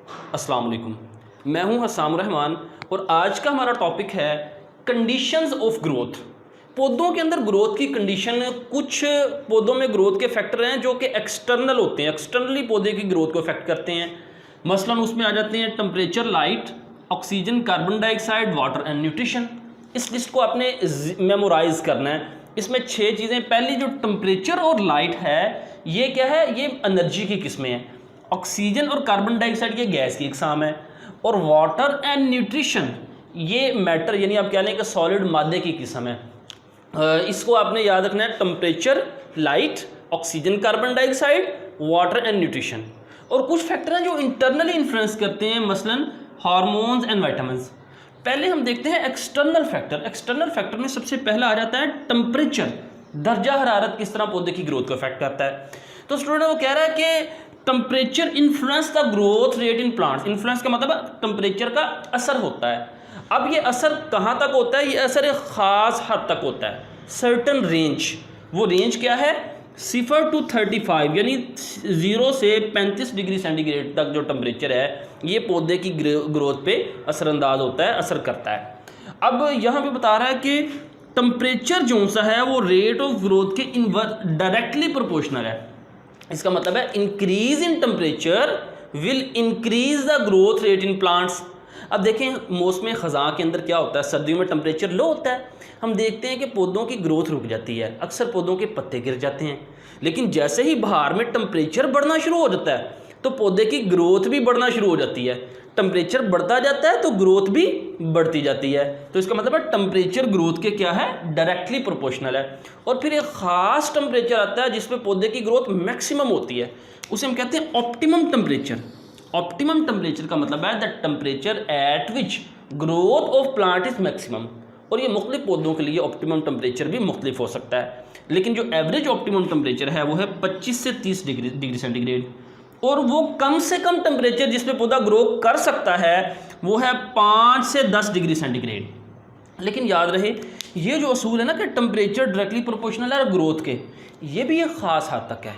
अस्सलाम वालेकुम, मैं हूं हसाम रहमान और आज का हमारा टॉपिक है कंडीशंस ऑफ ग्रोथ। पौधों के अंदर ग्रोथ की कंडीशन, कुछ पौधों में ग्रोथ के फैक्टर हैं जो कि एक्सटर्नल होते हैं, एक्सटर्नली पौधे की ग्रोथ को इफेक्ट करते हैं। मसलन उसमें आ जाते हैं temperature, light, oxygen, carbon dioxide, water and nutrition. इस लिस्ट को आपने मेमोराइज करना है। इसमें 6 चीज़ें, पहली जो टेम्परेचर और लाइट है, ये क्या है, ये एनर्जी की किस्में हैं। ऑक्सीजन और कार्बन डाइऑक्साइड ये गैस की इकसाम है, और वाटर एंड न्यूट्रिशन ये मैटर यानी आप कह लें कि सॉलिड मादे की किस्म है। इसको आपने याद रखना है, temperature, light, oxygen, carbon dioxide, water and nutrition. और कुछ फैक्टर हैं जो इंटरनली इन्फ्लुएंस करते हैं, मसलन हार्मोन्स एंड विटामिन्स। पहले हम देखते हैं एक्सटर्नल फैक्टर। एक्सटर्नल फैक्टर में सबसे पहला आ जाता है टेम्परेचर, दर्जा हरारत किस तरह पौधे की ग्रोथ को इफेक्ट करता है। तो स्टूडेंट वो कह रहा है कि temperature influence the growth rate in plants. Influence का मतलब टेम्परेचर का असर होता है। अब ये असर कहाँ तक होता है? ये असर एक ख़ास हद तक होता है, सर्टन रेंज। वो रेंज क्या है? 0 to 35 यानी 0 से 35 डिग्री सेंटीग्रेड तक जो टेम्परेचर है, ये पौधे की ग्रोथ पे असरअंदाज होता है, असर करता है। अब यहाँ पे बता रहा है कि टेम्परेचर जो सा है वो रेट ऑफ ग्रोथ के डायरेक्टली प्रोपोर्शनल है। इसका मतलब है increase in temperature will increase the growth rate in plants. अब देखें मौसम ख़ज़ां के अंदर क्या होता है, सर्दियों में टेम्परेचर लो होता है, हम देखते हैं कि पौधों की ग्रोथ रुक जाती है, अक्सर पौधों के पत्ते गिर जाते हैं। लेकिन जैसे ही बाहर में टेम्परेचर बढ़ना शुरू हो जाता है तो पौधे की ग्रोथ भी बढ़ना शुरू हो जाती है। टेम्परेचर बढ़ता जाता है तो ग्रोथ भी बढ़ती जाती है। तो इसका मतलब है टेम्परेचर ग्रोथ के क्या है, डायरेक्टली प्रोपोर्शनल है। और फिर एक ख़ास टेम्परेचर आता है जिसपे पौधे की ग्रोथ मैक्सिमम होती है, उसे हम कहते हैं ऑप्टिमम टेम्परेचर। ऑप्टिमम टेम्परेचर का मतलब है the temperature at which growth of plant is maximum. और ये मुख्तलिफ पौधों के लिए ऑप्टिमम टेम्परेचर भी मुख्तलिफ हो सकता है, लेकिन जो एवरेज ऑप्टिमम टेम्परेचर है वो है 25 से 30 डिग्री सेंटीग्रेड। और वो कम से कम टेम्परेचर जिस पे पौधा ग्रो कर सकता है वो है 5 से 10 डिग्री सेंटीग्रेड। लेकिन याद रहे ये जो असूल है ना कि टेम्परेचर डायरेक्टली प्रोपोर्शनल है ग्रोथ के, ये भी एक ख़ास हद तक है।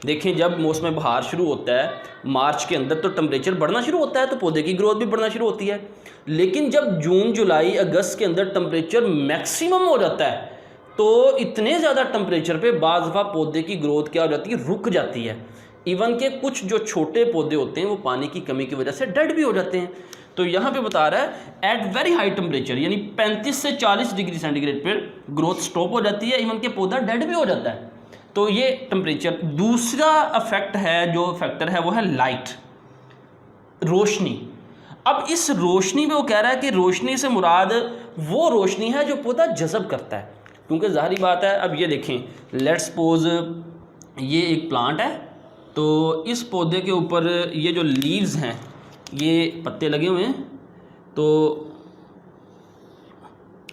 देखें जब मौसम बहार शुरू होता है मार्च के अंदर तो टेम्परेचर बढ़ना शुरू होता है, तो पौधे की ग्रोथ भी बढ़ना शुरू होती है। लेकिन जब जून, जुलाई, अगस्त के अंदर टेम्परेचर मैक्सिमम हो जाता है तो इतने ज़्यादा टेम्परेचर पे बाज़ दफ़ा पौधे की ग्रोथ क्या हो जाती है, रुक जाती है। इवन के कुछ जो छोटे पौधे होते हैं वो पानी की कमी की वजह से डेड भी हो जाते हैं। तो यहाँ पे बता रहा है एट वेरी हाई टेम्परेचर यानी 35 से 40 डिग्री सेंटीग्रेड पर ग्रोथ स्टॉप हो जाती है, इवन के पौधा डेड भी हो जाता है। तो ये टेम्परेचर। दूसरा इफेक्ट है, जो फैक्टर है वो है लाइट, रोशनी। अब इस रोशनी में वो कह रहा है कि रोशनी से मुराद वो रोशनी है जो पौधा जज़ब करता है, क्योंकि ज़ाहिरी बात है। अब ये देखें, लेट्स सपोज ये एक प्लांट है, तो इस पौधे के ऊपर ये जो लीव्स हैं, ये पत्ते लगे हुए हैं। तो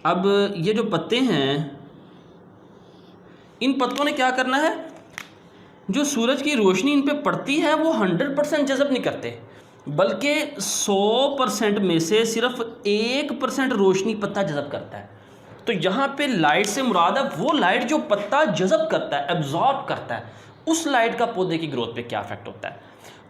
अब ये जो पत्ते हैं, इन पत्तों ने क्या करना है, जो सूरज की रोशनी इन पे पड़ती है वो 100% जज़ब नहीं करते, बल्कि 100% में से सिर्फ 1% रोशनी पत्ता जज़ब करता है। तो यहाँ पे लाइट से मुराद है वो लाइट जो पत्ता जज़ब करता है, एब्जॉर्ब करता है। उस लाइट का पौधे की ग्रोथ पे क्या इफेक्ट होता है?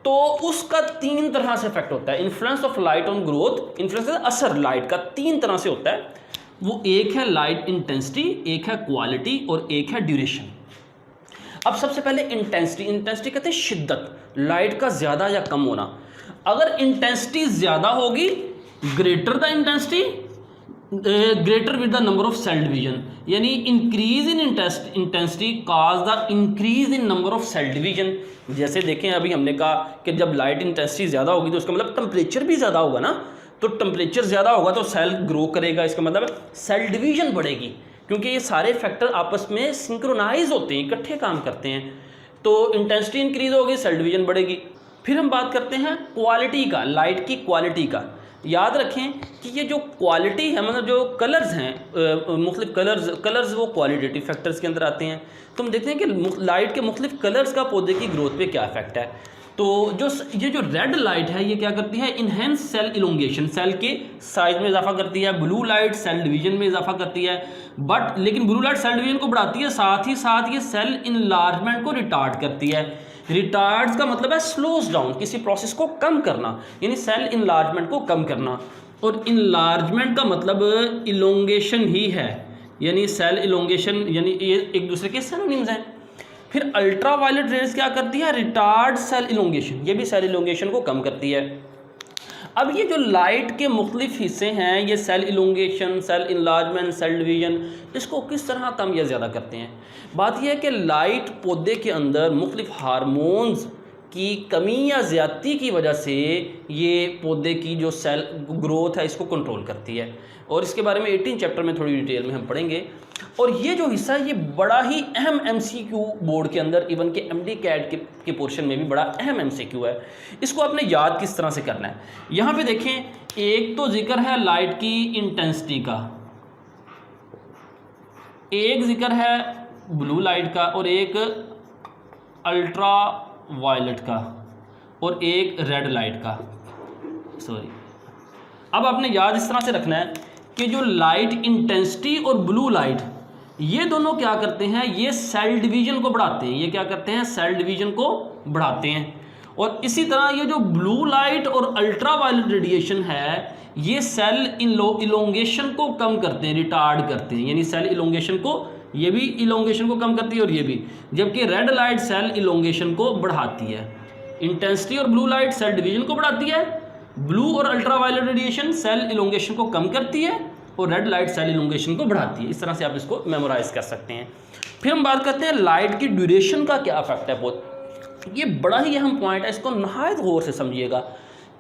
तो उसका 3 तरह से इफेक्ट होता है। Influence of light on growth, influence असर लाइट का 3 तरह से होता है। वो एक है लाइट इंटेंसिटी, एक है क्वालिटी और एक है ड्यूरेशन। अब सबसे पहले इंटेंसिटी। इंटेंसिटी कहते हैं शिद्दत, लाइट का ज़्यादा या कम होना। अगर इंटेंसिटी ज़्यादा होगी, greater the intensity greater with the number of cell division, यानी increase in intensity cause the increase in number of cell division. जैसे देखें अभी हमने कहा कि जब लाइट इंटेंसिटी ज़्यादा होगी तो उसका मतलब टेम्परेचर भी ज़्यादा होगा ना, तो टेम्परेचर ज़्यादा होगा तो सेल ग्रो करेगा, इसका मतलब सेल डिवीजन बढ़ेगी, क्योंकि ये सारे फैक्टर आपस में सिंक्रोनाइज होते हैं, इकट्ठे काम करते हैं। तो इंटेंसिटी इंक्रीज होगी, सेल डिवीजन बढ़ेगी। फिर हम बात करते हैं क्वालिटी का, लाइट की क्वालिटी का। याद रखें कि ये जो क्वालिटी है, मतलब जो कलर्स हैं, मुख्तलिफ कलर्स वो क्वालिटेटिव फैक्टर्स के अंदर आते हैं। तो हम देखते हैं कि लाइट के मुख्तलिफ कलर्स का पौधे की ग्रोथ पे क्या इफेक्ट है। तो ये जो रेड लाइट है ये क्या करती है, इनहेंस सेल इलोंगेशन, सेल के साइज में इजाफा करती है। ब्लू लाइट सेल डिवीजन में इजाफा करती है, लेकिन ब्लू लाइट सेल डिवीजन को बढ़ाती है, साथ ही साथ ये सेल इनलार्जमेंट को रिटार्ड करती है। रिटार्ड्स का मतलब है स्लोज डाउन, किसी प्रोसेस को कम करना, यानी सेल इनलार्जमेंट को कम करना। और इनलार्जमेंट का मतलब इलोंगेशन ही है, यानी सेल इलोंगेशन, यानी ये एक दूसरे के सिनोनिम्स हैं। फिर अल्ट्रा वायलेट रेज क्या करती है? रिटार्ड सेल इलोंगेशन, ये भी सेल इलोंगेशन को कम करती है। अब ये जो लाइट के मुख्तलिफ हिस्से हैं, ये cell elongation, cell enlargement, cell division, इसको किस तरह कम या ज़्यादा करते हैं? बात यह है कि लाइट पौधे के अंदर मुख्तलिफ हार्मोन्स की कमी या ज़्यादती की वजह से ये पौधे की जो सेल ग्रोथ है इसको कंट्रोल करती है, और इसके बारे में 18 चैप्टर में थोड़ी डिटेल में हम पढ़ेंगे। और ये जो हिस्सा है ये बड़ा ही अहम MCQ बोर्ड के अंदर, इवन के MD कैट के पोर्शन में भी बड़ा अहम MCQ है। इसको आपने याद किस तरह से करना है? यहाँ पे देखें, एक तो जिक्र है लाइट की इंटेंसिटी का, एक जिक्र है ब्लू लाइट का, और एक अल्ट्रा वायलेट का, और एक रेड लाइट का। सॉरी, अब आपने याद इस तरह से रखना है कि जो लाइट इंटेंसिटी और ब्लू लाइट, ये दोनों क्या करते हैं? ये सेल डिवीजन को बढ़ाते हैं। ये क्या करते हैं? सेल डिवीजन को बढ़ाते हैं। और इसी तरह ये जो ब्लू लाइट और अल्ट्रा वायलेट रेडिएशन है, ये सेल इलोंगेशन को कम करते हैं, रिटार्ड करते हैं, यानी सेल इलोंगेशन को, ये भी इलोंगेशन को कम करती है और ये भी। जबकि रेड लाइट सेल इलोंगेशन को बढ़ाती है। इंटेंसिटी और ब्लू लाइट सेल डिवीजन को बढ़ाती है, ब्लू और ultra violet radiation cell elongation को कम करती है, और रेड लाइट सेल इलोंगेशन को बढ़ाती है। इस तरह से आप इसको मेमोराइज कर सकते हैं। फिर हम बात करते हैं लाइट की ड्यूरेशन का क्या इफेक्ट है। बहुत ये बड़ा ही अहम पॉइंट है, इसको नहायत गौर से समझिएगा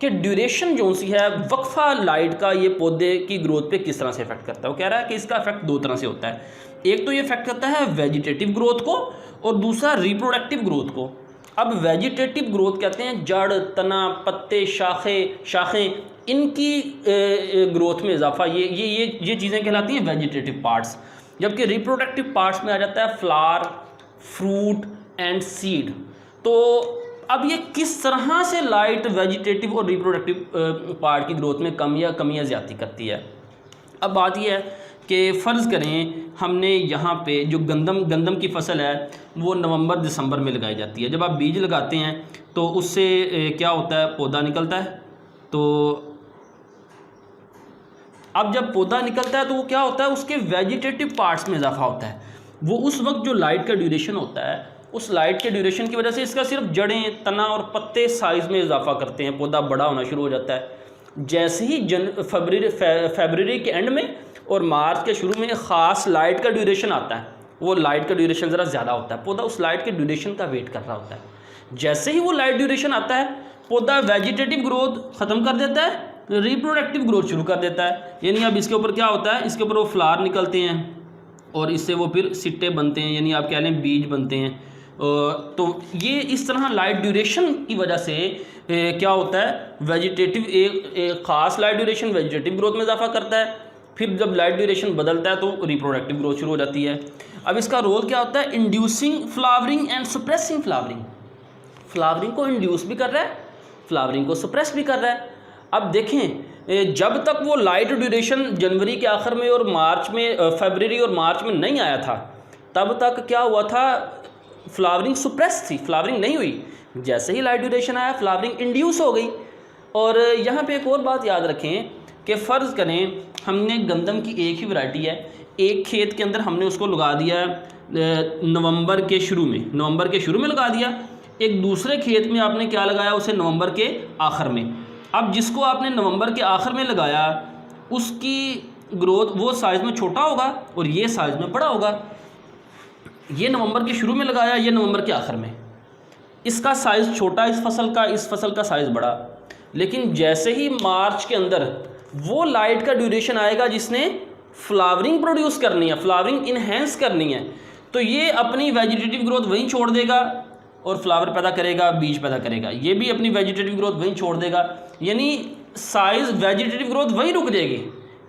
कि ड्यूरेशन जो सी है, वक्फा लाइट का, ये पौधे की ग्रोथ पे किस तरह से इफेक्ट करता है। वो कह रहा है कि इसका इफेक्ट दो तरह से होता है। एक तो ये इफेक्ट करता है वेजिटेटिव ग्रोथ को, और दूसरा रिप्रोडक्टिव ग्रोथ को। अब वेजिटेटिव ग्रोथ कहते हैं जड़, तना, पत्ते, शाखें, इनकी ग्रोथ में इजाफा, ये चीज़ें कहलाती हैं वेजिटेटिव पार्ट्स। जबकि रिप्रोडक्टिव पार्ट्स में आ जाता है फ्लावर, फ्रूट एंड सीड। तो अब ये किस तरह से लाइट वेजिटेटिव और रिप्रोडक्टिव पार्ट की ग्रोथ में कमी या ज़्यादती करती है? अब बात यह है कि फ़र्ज़ करें हमने यहाँ पे जो गंदम की फसल है वो नवंबर दिसंबर में लगाई जाती है। जब आप बीज लगाते हैं तो उससे क्या होता है? पौधा निकलता है। तो अब जब पौधा निकलता है तो वो क्या होता है? उसके वेजिटेटिव पार्ट्स में इजाफा होता है। वो उस वक्त जो लाइट का ड्यूरेशन होता है, उस लाइट के ड्यूरेशन की वजह से इसका सिर्फ जड़ें, तना और पत्ते साइज़ में इजाफा करते हैं, पौधा बड़ा होना शुरू हो जाता है। जैसे ही फरवरी के एंड में और मार्च के शुरू में ख़ास लाइट का ड्यूरेशन आता है, वो लाइट का ड्यूरेशन ज़रा ज़्यादा होता है, पौधा उस लाइट के ड्यूरेशन का वेट कर रहा होता है। जैसे ही वो लाइट ड्यूरेशन आता है, पौधा वेजिटेटिव ग्रोथ ख़त्म कर देता है, रिप्रोडक्टिव ग्रोथ शुरू कर देता है। यानी अब इसके ऊपर क्या होता है? इसके ऊपर वो फ्लावर निकलते हैं और इससे वो फिर सिट्टे बनते हैं, यानी आप कह लें बीज बनते हैं। तो ये इस तरह लाइट ड्यूरेशन की वजह से क्या होता है? वेजिटेटिव एक ख़ास लाइट ड्यूरेशन वेजिटेटिव ग्रोथ में इजाफा करता है। फिर जब लाइट ड्यूरेशन बदलता है तो रिप्रोडक्टिव ग्रोथ शुरू हो जाती है। अब इसका रोल क्या होता है? Inducing flowering and suppressing flowering. Flowering को इंड्यूस भी कर रहा है, फ्लावरिंग को सप्रेस भी कर रहा है। अब देखें, जब तक वो लाइट ड्यूरेशन जनवरी के आखिर में और मार्च में, फरवरी और मार्च में नहीं आया था, तब तक क्या हुआ था? फ्लावरिंग सप्रेस थी, फ्लावरिंग नहीं हुई। जैसे ही लाइट ड्यूरेशन आया, फ्लावरिंग इंड्यूस हो गई। और यहाँ पे एक और बात याद रखें कि फ़र्ज़ करें हमने गंदम की एक ही वैरायटी है, एक खेत के अंदर हमने उसको लगा दिया नवंबर के शुरू में लगा दिया। एक दूसरे खेत में आपने क्या लगाया? उसे नवंबर के आखिर में। अब जिसको आपने नवंबर के आखिर में लगाया, उसकी ग्रोथ वो साइज़ में छोटा होगा और ये साइज़ में बड़ा होगा। ये नवंबर के शुरू में लगाया, ये नवंबर के आखिर में, इसका साइज़ छोटा इस फसल का साइज़ बड़ा। लेकिन जैसे ही मार्च के अंदर वो लाइट का ड्यूरेशन आएगा जिसने फ्लावरिंग प्रोड्यूस करनी है, फ्लावरिंग इन्हेंस करनी है, तो ये अपनी वेजिटेटिव ग्रोथ वहीं छोड़ देगा और फ्लावर पैदा करेगा, बीज पैदा करेगा। ये भी अपनी वेजिटेटिव ग्रोथ वहीं छोड़ देगा, यानी साइज़ वेजिटेटिव ग्रोथ वहीं रुक जाएगी।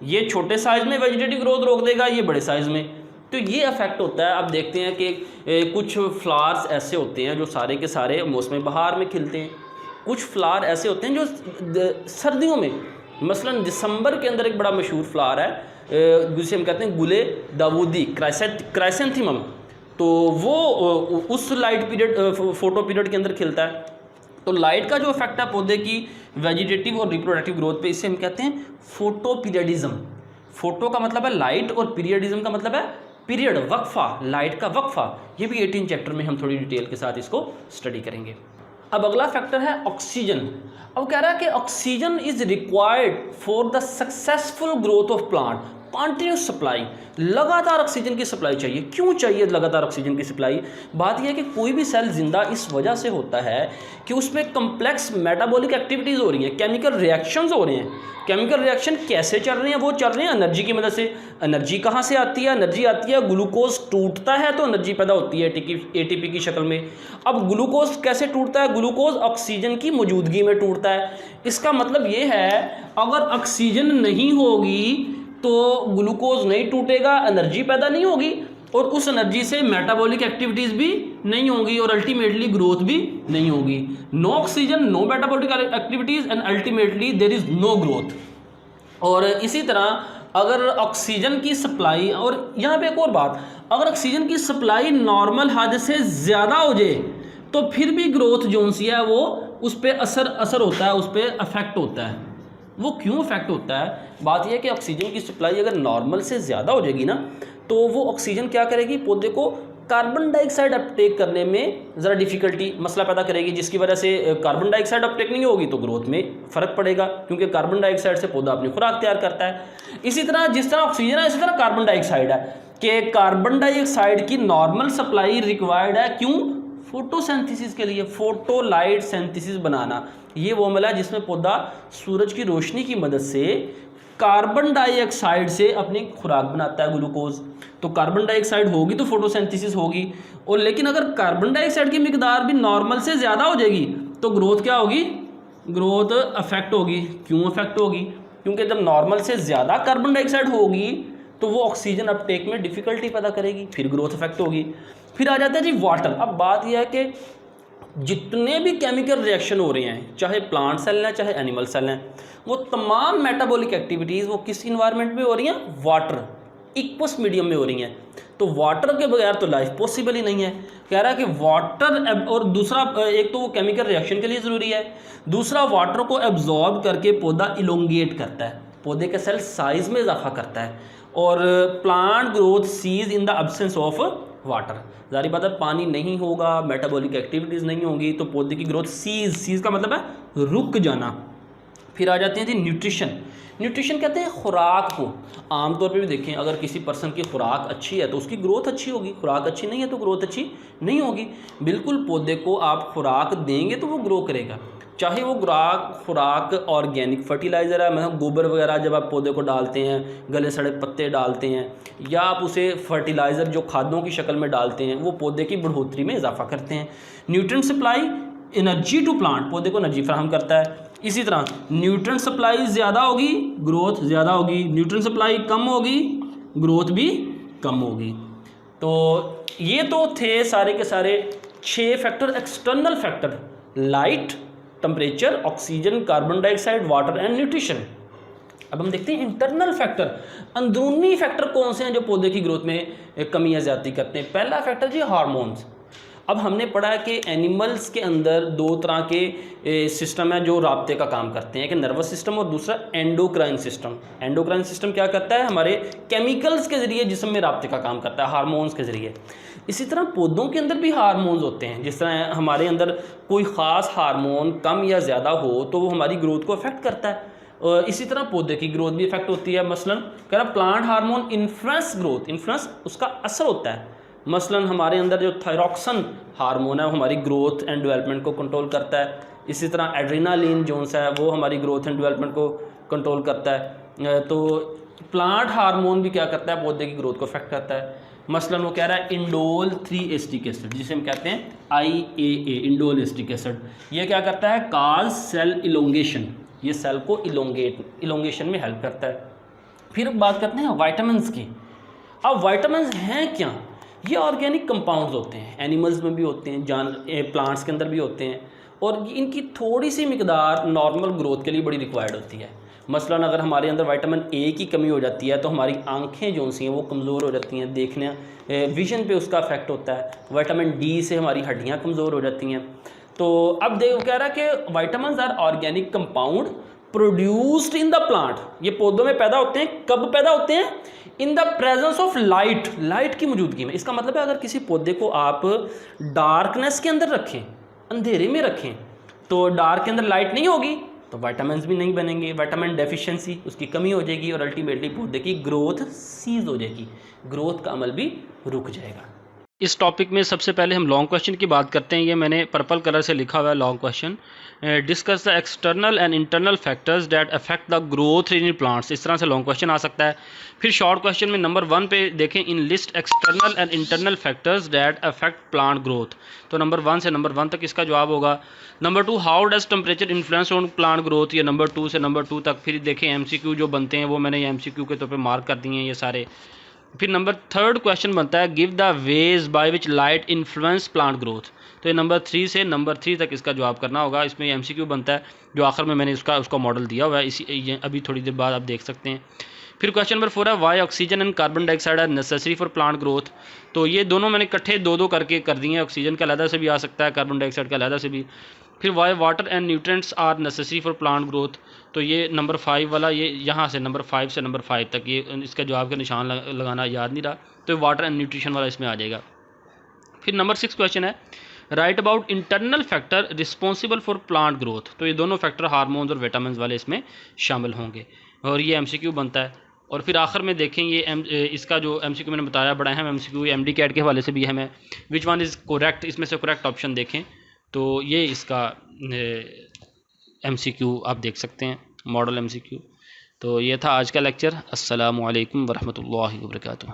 ये छोटे साइज़ में वेजिटेटिव ग्रोथ रोक देगा, ये बड़े साइज़ में। तो ये अफेक्ट होता है। अब देखते हैं कि कुछ फ्लावर्स ऐसे होते हैं जो सारे के सारे मौसम बहार में खिलते हैं, कुछ फ्लावर ऐसे होते हैं जो सर्दियों में, मसलन दिसंबर के अंदर एक बड़ा मशहूर फ्लावर है जिसे हम कहते हैं गुले दाऊदी, क्राइसेंथीमम। तो वो उस लाइट पीरियड फोटो पीरियड के अंदर खिलता है। तो लाइट का जो इफेक्ट है पौधे की वेजिटेटिव और रिप्रोडक्टिव ग्रोथ पे, इसे हम कहते हैं फोटो पीरियडिज्म। फोटो का मतलब है लाइट और पीरियडिज्म का मतलब है पीरियड, वक्फा, लाइट का वक्फा। ये भी 18 चैप्टर में हम थोड़ी डिटेल के साथ इसको स्टडी करेंगे। अब अगला फैक्टर है ऑक्सीजन। अब कह रहा है कि oxygen is required for the successful growth of plant, continuous supply, लगातार ऑक्सीजन की सप्लाई चाहिए। क्यों चाहिए लगातार ऑक्सीजन की सप्लाई? बात यह है कि कोई भी सेल जिंदा इस वजह से होता है कि उसमें कम्प्लेक्स मेटाबॉलिक एक्टिविटीज़ हो रही हैं, केमिकल रिएक्शंस हो रहे हैं। केमिकल रिएक्शन कैसे चल रहे हैं? वो चल रहे हैं एनर्जी की मदद से। एनर्जी कहाँ से आती है? एनर्जी आती है ग्लूकोज टूटता है तो एनर्जी पैदा होती है एटीपी की शक्ल में। अब ग्लूकोज कैसे टूटता है? ग्लूकोज ऑक्सीजन की मौजूदगी में टूटता है। इसका मतलब ये है अगर ऑक्सीजन नहीं होगी तो ग्लूकोज नहीं टूटेगा, एनर्जी पैदा नहीं होगी और उस एनर्जी से मेटाबॉलिक एक्टिविटीज़ भी नहीं होंगी और अल्टीमेटली ग्रोथ भी नहीं होगी। No oxygen, no metabolic activities and ultimately there is no growth. और इसी तरह अगर ऑक्सीजन की सप्लाई, और यहाँ पे एक और बात, अगर ऑक्सीजन की सप्लाई नॉर्मल हद से ज़्यादा हो जाए तो फिर भी ग्रोथ जो सी है वो उस पर असर होता है, उस पर अफेक्ट होता है। वो क्यों इफेक्ट होता है? बात यह है कि ऑक्सीजन की सप्लाई अगर नॉर्मल से ज़्यादा हो जाएगी ना तो वो ऑक्सीजन क्या करेगी? पौधे को कार्बन डाइऑक्साइड अपटेक करने में ज़रा डिफिकल्टी मसला पैदा करेगी, जिसकी वजह से कार्बन डाइऑक्साइड अपटेक नहीं होगी तो ग्रोथ में फ़र्क पड़ेगा, क्योंकि कार्बन डाइऑक्साइड से पौधा अपनी खुराक तैयार करता है। इसी तरह जिस तरह ऑक्सीजन है इसी तरह कार्बन डाइऑक्साइड है कि कार्बन डाइऑक्साइड की नॉर्मल सप्लाई रिक्वायर्ड है। क्यों? फोटोसिंथेसिस के लिए, फोटो लाइट सिंथेसिस बनाना। ये वो अमल है जिसमें पौधा सूरज की रोशनी की मदद से कार्बन डाइऑक्साइड से अपनी खुराक बनाता है, ग्लूकोज। तो कार्बन डाइऑक्साइड होगी तो फोटोसिंथेसिस होगी, और लेकिन अगर कार्बन डाइऑक्साइड की मिकदार भी नॉर्मल से ज़्यादा हो जाएगी तो ग्रोथ क्या होगी? ग्रोथ अफेक्ट होगी। क्यों अफेक्ट होगी? क्योंकि जब नॉर्मल से ज़्यादा कार्बन डाइऑक्साइड होगी तो वो ऑक्सीजन अपटेक में डिफ़िकल्टी पैदा करेगी, फिर ग्रोथ अफेक्ट होगी। फिर आ जाता है जी वाटर। अब बात यह है कि जितने भी केमिकल रिएक्शन हो रहे हैं, चाहे प्लांट सेल हैं चाहे एनिमल सेल हैं, वो तमाम मेटाबॉलिक एक्टिविटीज़ वो किस इन्वायरमेंट में हो रही हैं? वाटर, इक्वस मीडियम में हो रही हैं। तो वाटर के बगैर तो लाइफ पॉसिबल ही नहीं है। कह रहा है कि वाटर, और दूसरा एक तो वो केमिकल रिएक्शन के लिए ज़रूरी है, दूसरा वाटर को एब्जॉर्ब करके पौधा इलोंगेट करता है, पौधे के सेल साइज़ में इजाफा करता है। और plant growth ceases in the absence of water. जारी बात है पानी नहीं होगा, मेटाबॉलिक एक्टिविटीज़ नहीं होंगी तो पौधे की ग्रोथ सीज का मतलब है रुक जाना। फिर आ जाते हैं जी न्यूट्रिशन। न्यूट्रिशन कहते हैं खुराक को। आमतौर पे भी देखें, अगर किसी पर्सन की खुराक अच्छी है तो उसकी ग्रोथ अच्छी होगी, खुराक अच्छी नहीं है तो ग्रोथ अच्छी नहीं होगी। बिल्कुल पौधे को आप खुराक देंगे तो वो ग्रो करेगा, चाहे वो खुराक ऑर्गेनिक फर्टिलाइज़र है, मतलब गोबर वगैरह जब आप पौधे को डालते हैं, गले सड़े पत्ते डालते हैं, या आप उसे फर्टिलाइज़र जो खादों की शक्ल में डालते हैं, वो पौधे की बढ़ोतरी में इजाफा करते हैं। Nutrient supply, energy to plant, पौधे को एनर्जी फराहम करता है। इसी तरह न्यूट्रिएंट सप्लाई ज़्यादा होगी ग्रोथ ज़्यादा होगी, न्यूट्रिएंट सप्लाई कम होगी ग्रोथ भी कम होगी। तो ये तो थे सारे के सारे 6 factor, external factor, light, temperature, oxygen, carbon dioxide, water and nutrition. अब हम देखते हैं इंटरनल फैक्टर, अंदरूनी फैक्टर कौन से हैं जो पौधे की ग्रोथ में कमी या ज़्यादती करते हैं। पहला फैक्टर जी हार्मोन्स। अब हमने पढ़ा है कि एनिमल्स के अंदर 2 तरह के सिस्टम है जो राब्ते का काम करते हैं, एक नर्वस सिस्टम और दूसरा एंडोक्राइन सिस्टम। एंडोक्राइन सिस्टम क्या करता है? हमारे केमिकल्स के ज़रिए जिस्म में राब्ते का काम करता है, हार्मोन्स के ज़रिए। इसी तरह पौधों के अंदर भी हार्मोन्स होते हैं। जिस तरह हमारे अंदर कोई ख़ास हार्मोन कम या ज़्यादा हो तो वो हमारी ग्रोथ को अफेक्ट करता है, और इसी तरह पौधे की ग्रोथ भी इफेक्ट होती है। मसलन कह रहा plant hormone influence growth, influence उसका असर होता है। मसलन हमारे अंदर जो थायरॉक्सिन हार्मोन है वो हमारी ग्रोथ एंड डेवलपमेंट को कंट्रोल करता है। इसी तरह एड्रेनालिन जो है वो हमारी ग्रोथ एंड डेवलपमेंट को कंट्रोल करता है। तो प्लांट हार्मोन भी क्या करता है? पौधे की ग्रोथ को अफेक्ट करता है। मसलन वो कह रहा है इंडोल 3 एस्टिक एसिड, जिसे हम कहते हैं IAA, इंडोल एस्टिक एसिड। ये क्या करता है? काज सेल इलोंगेशन, ये सेल को इलोंगेशन में हेल्प करता है। फिर बात करते हैं वाइटामिन्स की। अब वाइटामिन्स हैं क्या? ये ऑर्गेनिक कंपाउंड्स होते हैं, एनिमल्स में भी होते हैं, प्लांट्स के अंदर भी होते हैं, और इनकी थोड़ी सी मिकदार नॉर्मल ग्रोथ के लिए बड़ी रिक्वायर्ड होती है। मसलन अगर हमारे अंदर विटामिन ए की कमी हो जाती है तो हमारी आंखें जो सी हैं वो कमज़ोर हो जाती हैं, देखने विजन पे उसका इफेक्ट होता है। विटामिन डी से हमारी हड्डियाँ कमज़ोर हो जाती हैं। तो अब कह रहा है कि vitamins are organic compound produced in the plant, ये पौधों में पैदा होते हैं। कब पैदा होते हैं? In the presence of light, light की मौजूदगी में। इसका मतलब है अगर किसी पौधे को आप डार्कनेस के अंदर रखें, अंधेरे में रखें, तो डार्क के अंदर लाइट नहीं होगी तो विटामिन्स भी नहीं बनेंगे, विटामिन डेफिशिएंसी उसकी कमी हो जाएगी और अल्टीमेटली पौधे की ग्रोथ सीज हो जाएगी, ग्रोथ का अमल भी रुक जाएगा। इस टॉपिक में सबसे पहले हम लॉन्ग क्वेश्चन की बात करते हैं। ये मैंने पर्पल कलर से लिखा हुआ है long question. Discuss the external and internal factors that affect the growth in plants, इस तरह से लॉन्ग क्वेश्चन आ सकता है। फिर शॉर्ट क्वेश्चन में नंबर 1 पे देखें, in list external and internal factors that affect plant growth, तो नंबर 1 से नंबर 1 तक इसका जवाब होगा। Number 2, how does temperature influence on plant growth, ये नंबर 2 से नंबर 2 तक। फिर देखें MCQ जो बनते हैं वो मैंने MCQ के तौर पर मार्क कर दिए हैं ये सारे। फिर नंबर 3 क्वेश्चन बनता है, give the ways by which light influence plant growth, तो ये नंबर 3 से नंबर 3 तक इसका जवाब करना होगा। इसमें MCQ बनता है जो आखिर में मैंने उसका मॉडल दिया हुआ है, इसी अभी थोड़ी देर बाद आप देख सकते हैं। फिर क्वेश्चन नंबर 4 है, why oxygen and carbon dioxide are necessary for plant growth, तो ये दोनों मैंने इकट्ठे दो करके कर दिए हैं। ऑक्सीजन का अलहदा से भी आ सकता है, कार्बन डाइऑक्साइड का अलहदा से भी। फिर why water and nutrients are necessary for plant growth, तो ये नंबर 5 वाला, ये यहाँ से नंबर 5 से नंबर 5 तक, ये इसका जवाब का निशान लगाना याद नहीं रहा, तो वाटर एंड न्यूट्रिशन वाला इसमें आ जाएगा। फिर नंबर 6 क्वेश्चन है, right about internal factor responsible for plant growth, तो ये दोनों फैक्टर हार्मोन्स और विटामिन वाले इसमें शामिल होंगे और ये MCQ बनता है। और फिर आखिर में देखें ये इसका जो MCQ मैंने बताया बड़ा है MCQ, MD कैट के हवाले से भी हमें विच वन इज़ करेक्ट, इसमें से करेक्ट ऑप्शन देखें, तो ये इसका MCQ आप देख सकते हैं, मॉडल MCQ। तो ये था आज का लेक्चर। अस्सलामु अलैकुम वरहमतुल्लाहि वबरकातुहू।